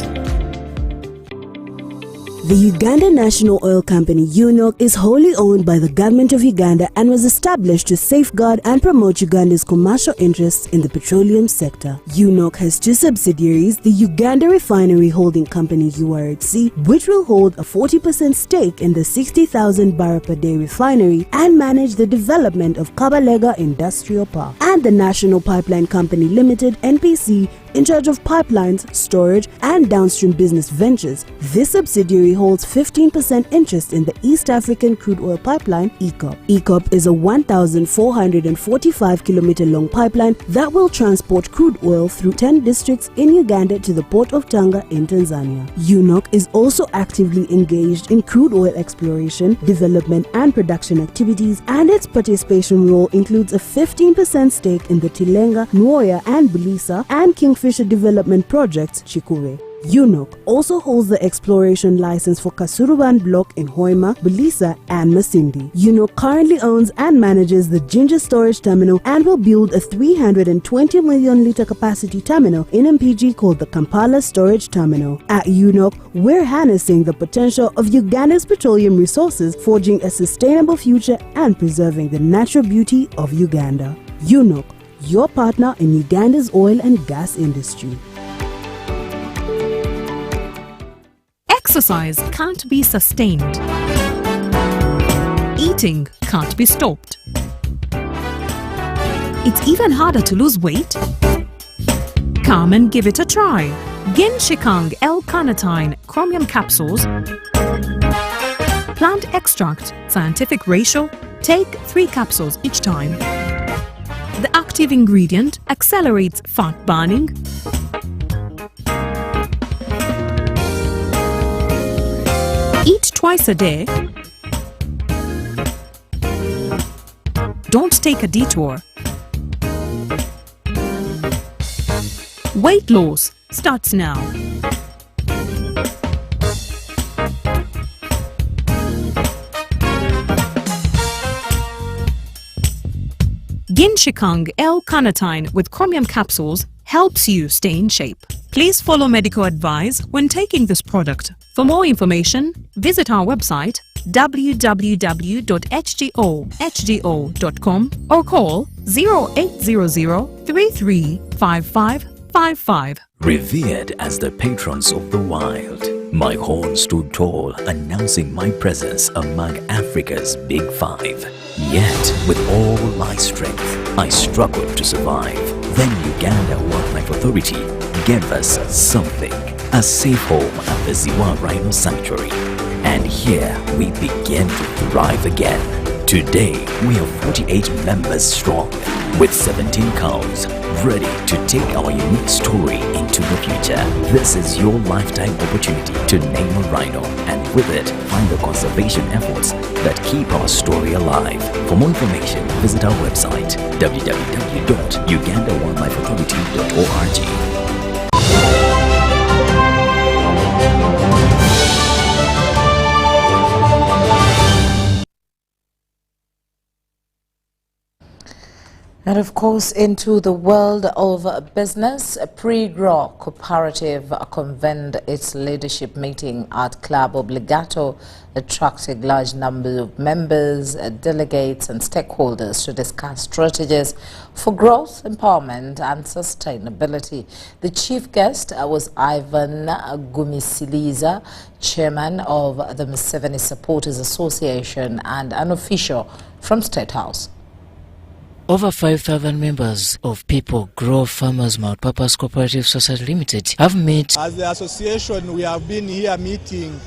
The Uganda National Oil Company, UNOC, is wholly owned by the government of Uganda and was established to safeguard and promote Uganda's commercial interests in the petroleum sector. UNOC has two subsidiaries, the Uganda Refinery Holding Company, URHC, which will hold a 40% stake in the 60,000 barrel per day refinery and manage the development of Kabalega Industrial Park, and the National Pipeline Company Limited, NPC, in charge of pipelines, storage, and downstream business ventures. This subsidiary holds 15% interest in the East African Crude Oil Pipeline, EACOP. EACOP is a 1,445-kilometer long pipeline that will transport crude oil through 10 districts in Uganda to the port of Tanga in Tanzania. UNOC is also actively engaged in crude oil exploration, development, and production activities, and its participation role includes a 15% stake in the Tilenga, Nwoya, and Bulisa, and Kingfisher Development Projects, Chikure. UNOC also holds the exploration license for Kasuruban Block in Hoima, Bulisa, and Masindi. UNOC currently owns and manages the Ginger Storage Terminal and will build a 320 million litre capacity terminal in MPG called the Kampala Storage Terminal. At UNOC, we're harnessing the potential of Uganda's petroleum resources, forging a sustainable future and preserving the natural beauty of Uganda. UNOC, your partner in Uganda's oil and gas industry. Exercise can't be sustained. Eating can't be stopped. It's even harder to lose weight. Come and give it a try. Genshikang L-carnitine chromium capsules. Plant extract, scientific ratio. Take 3 capsules each time. The active ingredient accelerates fat burning, eat twice a day, don't take a detour. Weight loss starts now. Genshikang L-carnitine with chromium capsules helps you stay in shape. Please follow medical advice when taking this product. For more information, visit our website www.hgo.com or call 0800 335555. Revered as the patrons of the wild, my horn stood tall, announcing my presence among Africa's Big Five. Yet, with all my strength, I struggled to survive. Then Uganda Wildlife Authority gave us something, a safe home at the Ziwa Rhino Sanctuary. And here we began to thrive again. Today, we are 48 members strong, with 17 cows, ready to take our unique story into the future. This is your lifetime opportunity to name a rhino, and with it, find the conservation efforts that keep our story alive. For more information, visit our website, www.ugandawildlifeauthority.org. And of course, into the world of business, Pre-Grow Cooperative convened its leadership meeting at Club Obligato, attracting large number of members, delegates and stakeholders to discuss strategies for growth, empowerment and sustainability. The chief guest was Ivan Gumisiliza, chairman of the Museveni Supporters Association and an official from State House. Over 5,000 members of People Grow Farmers Multipurpose Cooperative Society Limited have met. As the association, we have been here meeting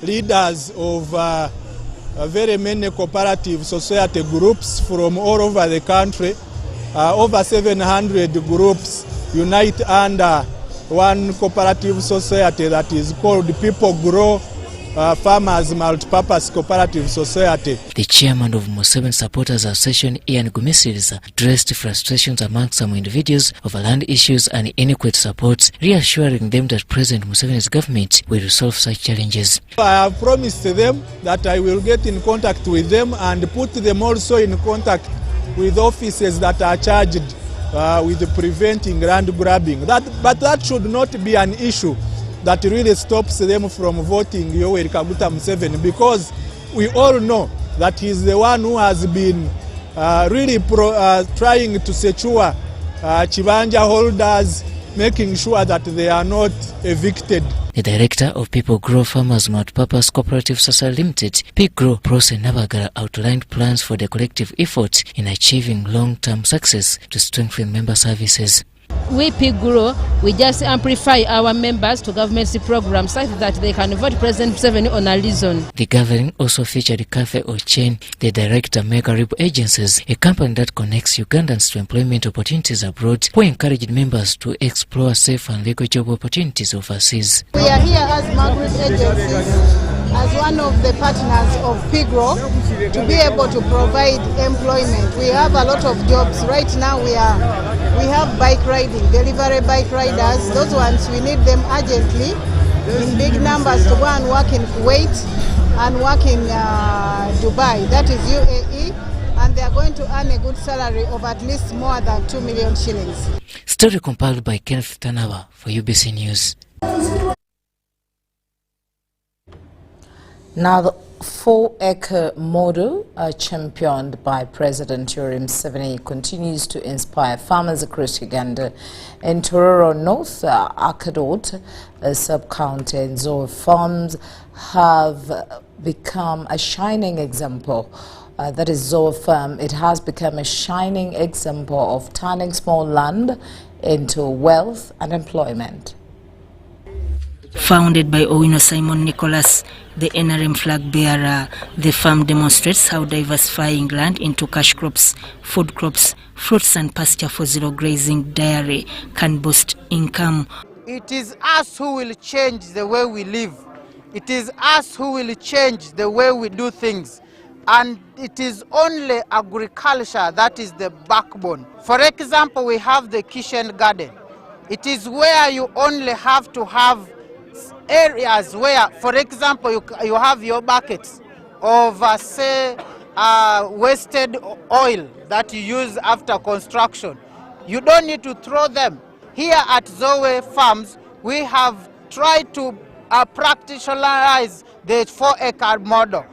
leaders of very many cooperative society groups from all over the country. Over 700 groups unite under one cooperative society that is called People Grow Farmers Multipurpose Cooperative Society. The chairman of Museveni Supporters Association, Ian Gumisiliza, addressed frustrations among some individuals over land issues and inadequate support, reassuring them that President Museveni's government will resolve such challenges. I have promised them that I will get in contact with them and put them also in contact with offices that are charged with preventing land grabbing. But that should not be an issue. that really stops them from voting Yoweri Kaguta Museveni, because we all know that he's the one who has been really trying to secure Chibanja holders, making sure that they are not evicted. The director of People Grow Farmers Multipurpose Cooperative Society Limited, Pig Grow, Prose Nabagala, outlined plans for the collective effort in achieving long-term success to strengthen member services. We Pig Grow, we just amplify our members to government programs such that they can vote President Museveni on a reason. The gathering also featured Cafe Ochen, the director Makerere Agencies, a company that connects Ugandans to employment opportunities abroad, who encouraged members to explore safe and legal job opportunities overseas. We are here as Makerere Agencies, as one of the partners of Pig Grow, to be able to provide employment. We have a lot of jobs. Right now we have bike riding, delivery bike riders. Those ones, we need them urgently in big numbers to go and work in Kuwait and work in Dubai, that is UAE, and they are going to earn a good salary of at least more than 2 million shillings. Story compiled by Kenneth Tanawa for UBC News. Now, the 4-acre model championed by President Yoweri Museveni continues to inspire farmers across Uganda. In Tororo North, Akadot, sub-county, and Zoe farms have become a shining example. That is Zoe Farm. It has become a shining example of turning small land into wealth and employment. Founded by Owino Simon Nicholas, the NRM flag bearer, the farm demonstrates how diversifying land into cash crops, food crops, fruits and pasture for zero grazing dairy can boost income. It is us who will change the way we live. It is us who will change the way we do things. And it is only agriculture that is the backbone. For example, we have the kitchen garden. It is where you only have to have areas where, for example, you have your buckets of, say, wasted oil that you use after construction. You don't need to throw them. Here at Zoe Farms, we have tried to practicalize the 4-acre model.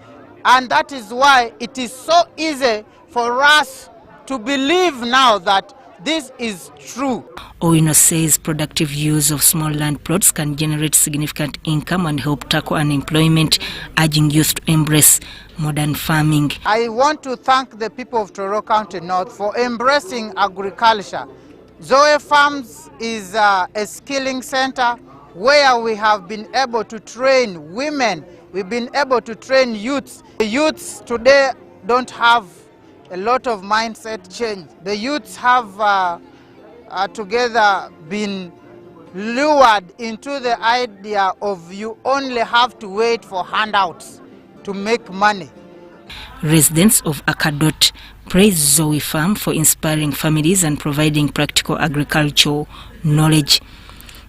And that is why it is so easy for us to believe now that this is true. Owino says productive use of small land plots can generate significant income and help tackle unemployment, urging youth to embrace modern farming. I want to thank the people of Tororo County North for embracing agriculture. Zoe Farms is a skilling center where we have been able to train women, we've been able to train youths. The youths today don't have a lot of mindset change. The youths have together been lured into the idea of you only have to wait for handouts to make money. Residents of Akadot praise Zoe Farm for inspiring families and providing practical agricultural knowledge.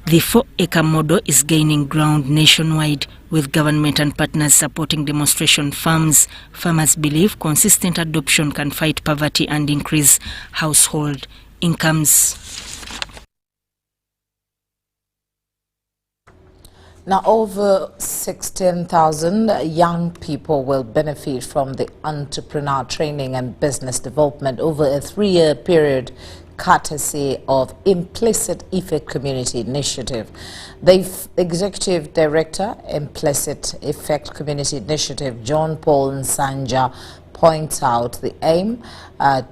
The 4-acre model is gaining ground nationwide, with government and partners supporting demonstration farms. Farmers believe consistent adoption can fight poverty and increase household incomes. Now, over 16,000 young people will benefit from the entrepreneur training and business development over a 3-year period, courtesy of Implicit Effect Community Initiative. The Executive Director, Implicit Effect Community Initiative, John Paul Nsanja, points out the aim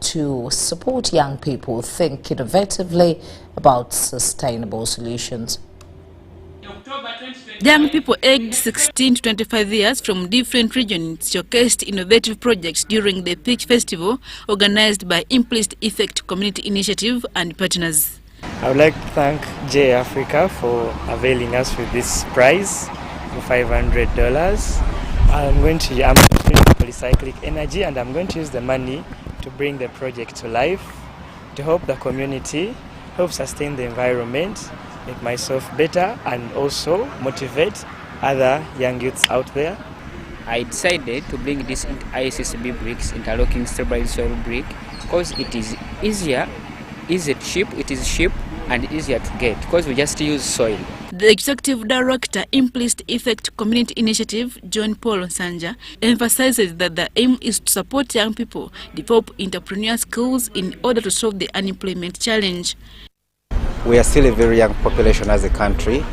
to support young people think innovatively about sustainable solutions. Young people aged 16 to 25 years from different regions showcased innovative projects during the Pitch Festival organized by Implicit Effect Community Initiative and partners. I would like to thank J Africa for availing us with this prize for $500. I'm going to polycyclic energy, and I'm going to use the money to bring the project to life, to help the community, help sustain the environment, make myself better, and also motivate other young youths out there. I decided to bring this ISSB bricks, interlocking stabilized soil brick, because it is easier to ship, it is cheap and easier to get, because we just use soil. The Executive Director, Implicit Effect Community Initiative, John Paul Sanja, emphasizes that the aim is to support young people develop entrepreneurial skills in order to solve the unemployment challenge. We are still a very young population as a country,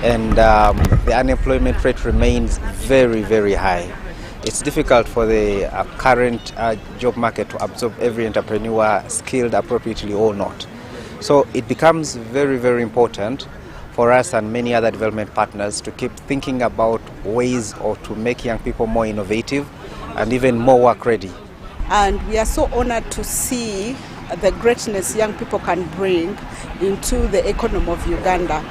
and the unemployment rate remains very, very high. It's difficult for the current job market to absorb every entrepreneur skilled appropriately or not. So it becomes very, very important for us and many other development partners to keep thinking about ways or to make young people more innovative and even more work ready. And we are so honored to see the greatness young people can bring into the economy of Uganda.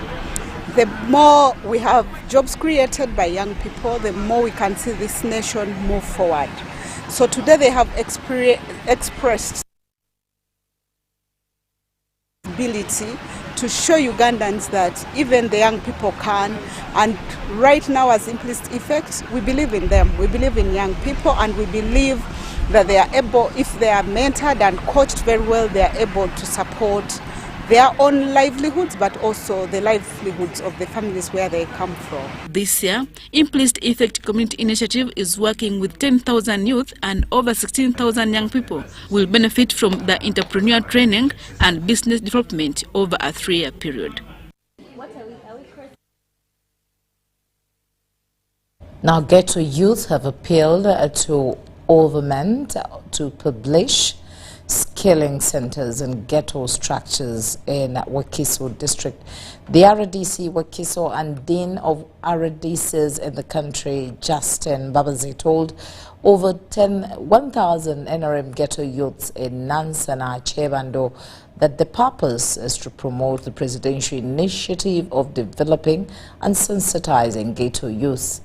The more we have jobs created by young people, the more we can see this nation move forward. So today they have expressed ability to show Ugandans that even the young people can. And right now as Implicit Effect, we believe in them. We believe in young people, and we believe that they are able, if they are mentored and coached very well, they are able to support their own livelihoods, but also the livelihoods of the families where they come from. This year, Implicit Effect Community Initiative is working with 10,000 youth, and over 16,000 young people will benefit from the entrepreneurial training and business development over a 3-year period. Now, Ghetto youth have appealed to all government to publish skilling centers and ghetto structures in Wakiso district. The RDC Wakiso and Dean of RDCs in the country, Justin Babazi, told over 1,000 NRM ghetto youths in Nansana, Chebando, that the purpose is to promote the presidential initiative of developing and sensitizing ghetto youth.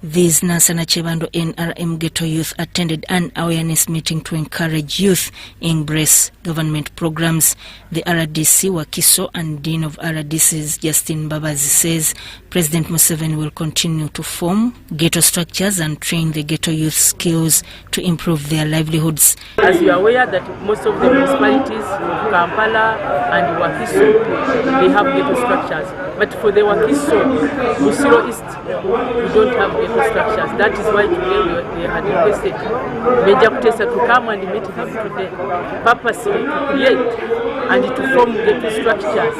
These Nansana Chebando NRM Ghetto youth attended an awareness meeting to encourage youth embrace government programs. The RDC Wakiso and Dean of RDCs Justin Babazi says President Museveni will continue to form ghetto structures and train the ghetto youth skills to improve their livelihoods. As you are aware that most of the municipalities, Kampala and Wakiso, they have ghetto structures. But for the Wakiso, Busiro East, we don't have ghetto structures. That is why today they had requested Major Kutesa to come and meet them today, purposely to create and to form ghetto structures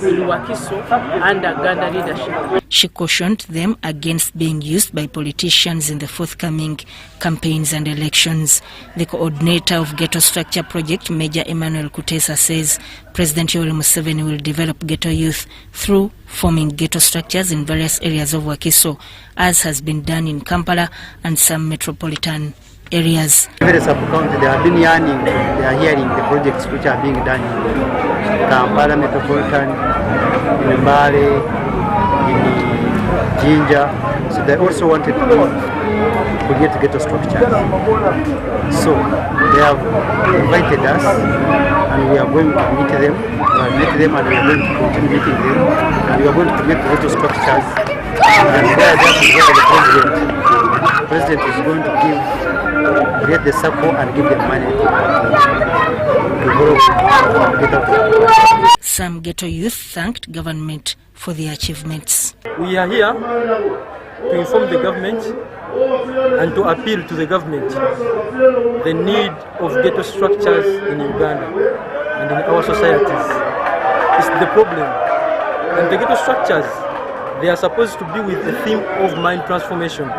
in Wakiso under Uganda leadership. She cautioned them against being used by politicians in the forthcoming campaigns and elections. The coordinator of Ghetto Structure Project, Major Emmanuel Kutesa, says President Yoweri Museveni will develop ghetto youth through forming ghetto structures in various areas of Wakiso, as has been done in Kampala and some metropolitan areas. Various sub-counties, they have been yearning, they are hearing the projects which are being done in Kampala metropolitan, in Mbale, in Jinja. So they also wanted to create ghetto structures. So they have invited us, and we are going to meet them. We have met them, and we are going to continue meeting them. And we are going to make ghetto structures. And where they have to go to the president is going to create the circle and give them money to get out. Some ghetto youth thanked government for their achievements. We are here to inform the government and to appeal to the government the need of ghetto structures in Uganda and in our societies. It's the problem. And the ghetto structures, they are supposed to be with the theme of mind transformation.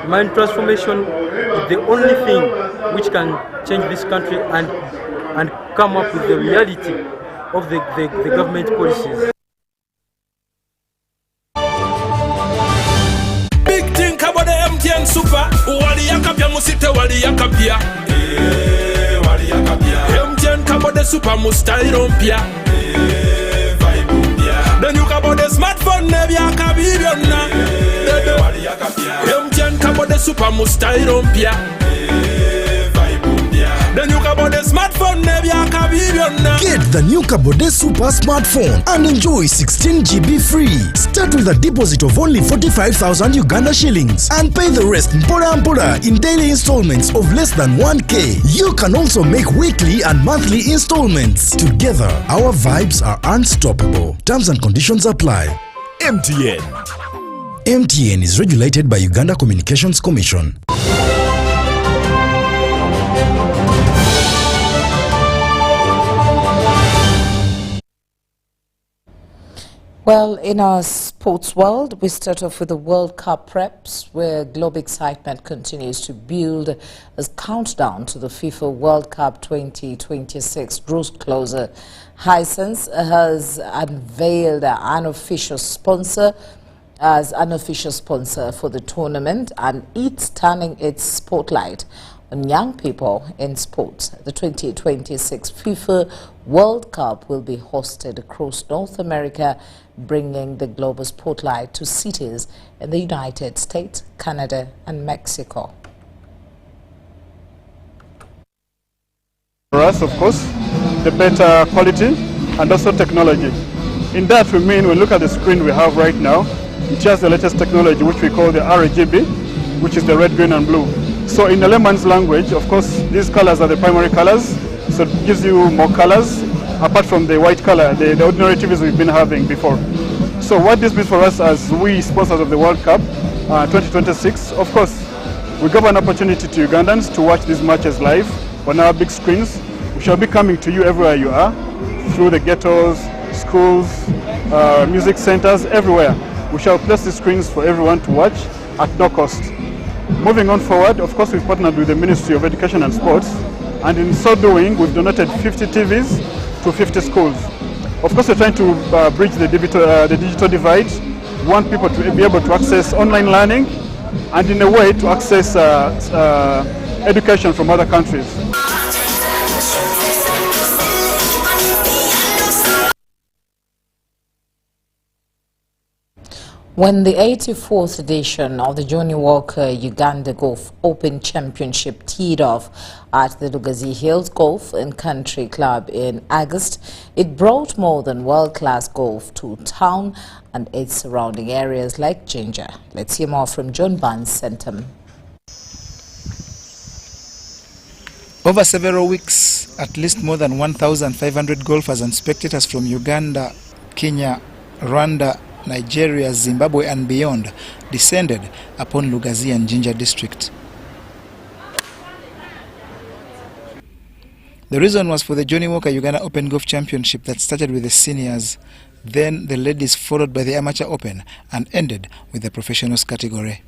Mind transformation is the only thing which can change this country and come up with the reality of the government policies. Big thing about the MTN Super. Wali yakapia musite wali yakapia. Wali yakapia. MTN kabo the Super mustairompia. Then you kabo the smartphone nebi yakabibiona. Wali yakapia. MTN kabo the Super mustairompia. Then you kabo the smartphone nebi yakabibiona. Get the new Kabode Super smartphone and enjoy 16 GB free. Start with a deposit of only 45,000 Uganda shillings and pay the rest mpora in daily installments of less than 1K. You can also make weekly and monthly installments. Together, our vibes are unstoppable. Terms and conditions apply. MTN. MTN is regulated by Uganda Communications Commission. Well, in our sports world, we start off with the World Cup preps, where global excitement continues to build as countdown to the FIFA World Cup 2026 draws closer. Hisense has unveiled an unofficial sponsor for the tournament, and it's turning its spotlight on young people in sports. The 2026 FIFA World Cup will be hosted across North America, bringing the global spotlight to cities in the United States, Canada, and Mexico. For us, of course, the better quality and also technology. In that we mean, when we look at the screen we have right now, it has the latest technology which we call the RGB, which is the red, green and blue. So in the layman's language, of course, these colors are the primary colors, so it gives you more colors apart from the white color, the ordinary TVs we've been having before. So what this means for us as we sponsors of the World Cup 2026, of course, we give an opportunity to Ugandans to watch these matches live on our big screens. We shall be coming to you everywhere you are, through the ghettos, schools, music centers, everywhere. We shall place the screens for everyone to watch at no cost. Moving on forward, of course, we've partnered with the Ministry of Education and Sports, and in so doing, we've donated 50 TVs to 50 schools. Of course, we're trying to bridge the digital divide. We want people to be able to access online learning and in a way to access education from other countries. When the 84th edition of the Johnny Walker Uganda Golf Open Championship teed off at the Lugazi Hills Golf and Country Club in August, it brought more than world-class golf to town and its surrounding areas like Ginger. Let's hear more from John Barnes Centum. Over several weeks, at least more than 1,500 golfers and spectators from Uganda, Kenya, Rwanda, Nigeria, Zimbabwe and beyond descended upon Lugazi and Ginger district. The reason was for the Johnny Walker Uganda Open Golf Championship that started with the seniors, then the ladies, followed by the Amateur Open, and ended with the professionals category.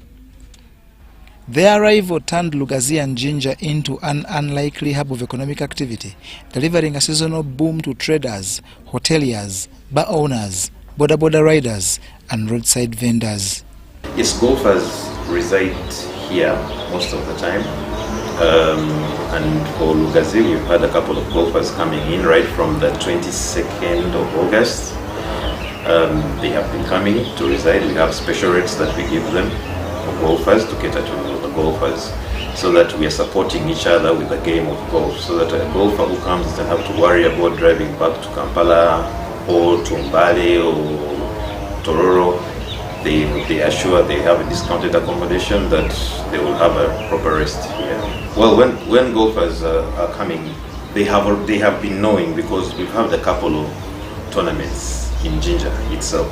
Their arrival turned Lugazi and Ginger into an unlikely hub of economic activity, delivering a seasonal boom to traders, hoteliers, bar owners, boda-boda riders and roadside vendors. Yes, golfers reside here most of the time. And for Lugazi, we've had a couple of golfers coming in right from the 22nd of August. They have been coming to reside. We have special rates that we give them for golfers to cater to the golfers, so that we are supporting each other with the game of golf, so that a golfer who comes doesn't have to worry about driving back to Kampala or to Mbale or Tororo. They are sure they have a discounted accommodation, that they will have a proper rest here. Well, when golfers are coming, they have been knowing, because we've had a couple of tournaments in Ginger itself,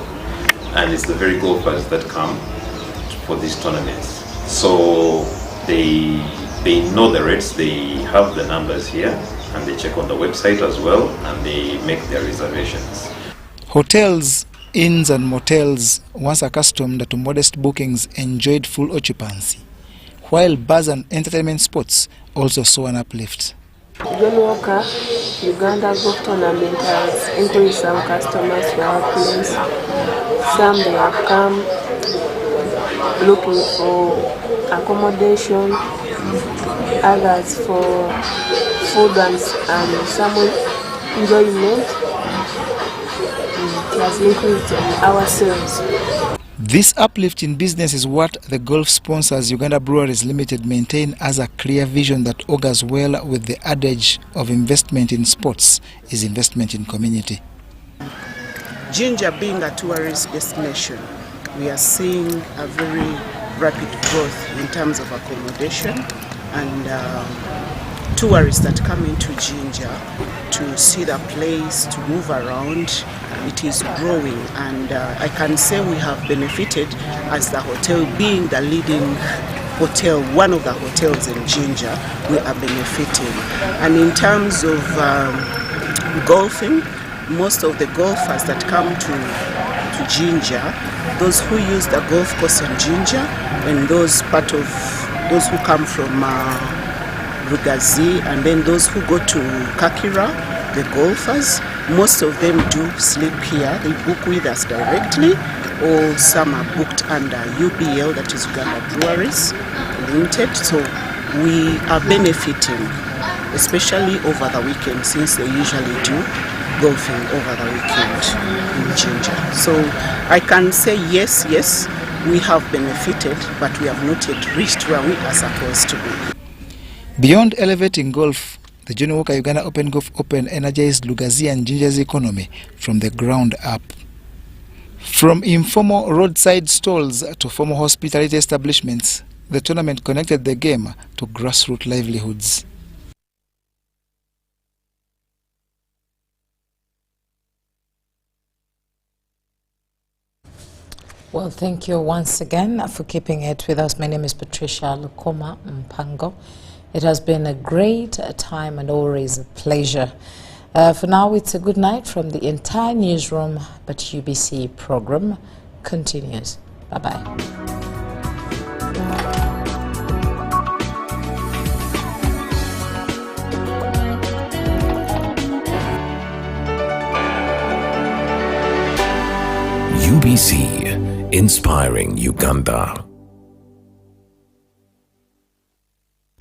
and it's the very golfers that come for these tournaments. So they know the rates, they have the numbers here, and they check on the website as well, and they make their reservations. Hotels, inns and motels, once accustomed to modest bookings, enjoyed full occupancy, while bars and entertainment spots also saw an uplift. Johnny Walker Uganda Golf Tournament has increased some customers to our place. Some they have come looking for accommodation, others for food and some enjoyment. It has increased our sales. This uplift in business is what the golf sponsors Uganda Breweries Limited maintain as a clear vision that augurs well with the adage of investment in sports is investment in community. Jinja being a tourist destination, we are seeing a very rapid growth in terms of accommodation and tourists that come into Jinja to see the place, to move around. It is growing, and I can say we have benefited as the hotel, being the leading hotel, one of the hotels in Jinja, we are benefiting. And in terms of golfing, most of the golfers that come to Jinja, those who use the golf course in Jinja, and those who come from Rugazi, and then those who go to Kakira, the golfers, most of them do sleep here. They book with us directly, or some are booked under UBL, that is Uganda Breweries Limited. So we are benefiting, especially over the weekend, since they usually do golfing over the weekend in Jinja. So I can say yes, we have benefited, but we have not yet reached where we are supposed to be. Beyond elevating golf, the Johnny Walker Uganda Open Golf Open energized Lugazi and Jinja's economy from the ground up. From informal roadside stalls to formal hospitality establishments, the tournament connected the game to grassroots livelihoods. Well, thank you once again for keeping it with us. My name is Patricia Lukoma Mpango. It has been a great time and always a pleasure. For now, it's a good night from the entire newsroom, but UBC program continues. Bye-bye. UBC, inspiring Uganda.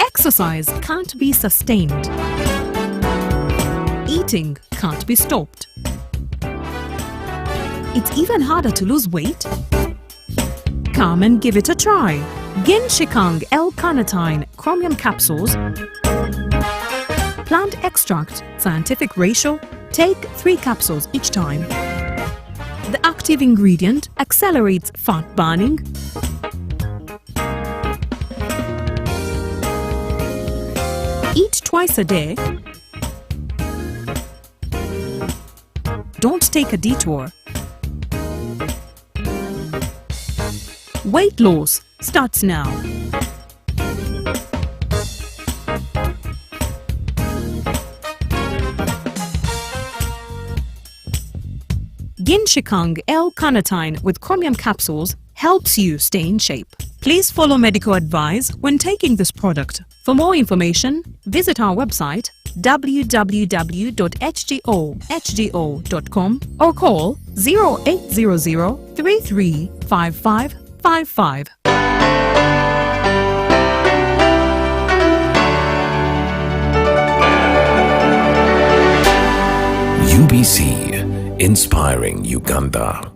Exercise can't be sustained. Eating can't be stopped. It's even harder to lose weight. Come and give it a try. Ginshikang L-carnitine chromium capsules. Plant extract, scientific ratio. Take 3 capsules each time. The active ingredient accelerates fat burning, eat twice a day, don't take a detour. Weight loss starts now. Ginshikang L-carnitine with chromium capsules helps you stay in shape. Please follow medical advice when taking this product. For more information, visit our website www.hgo.com or call 0800 335555. UBC, inspiring Uganda.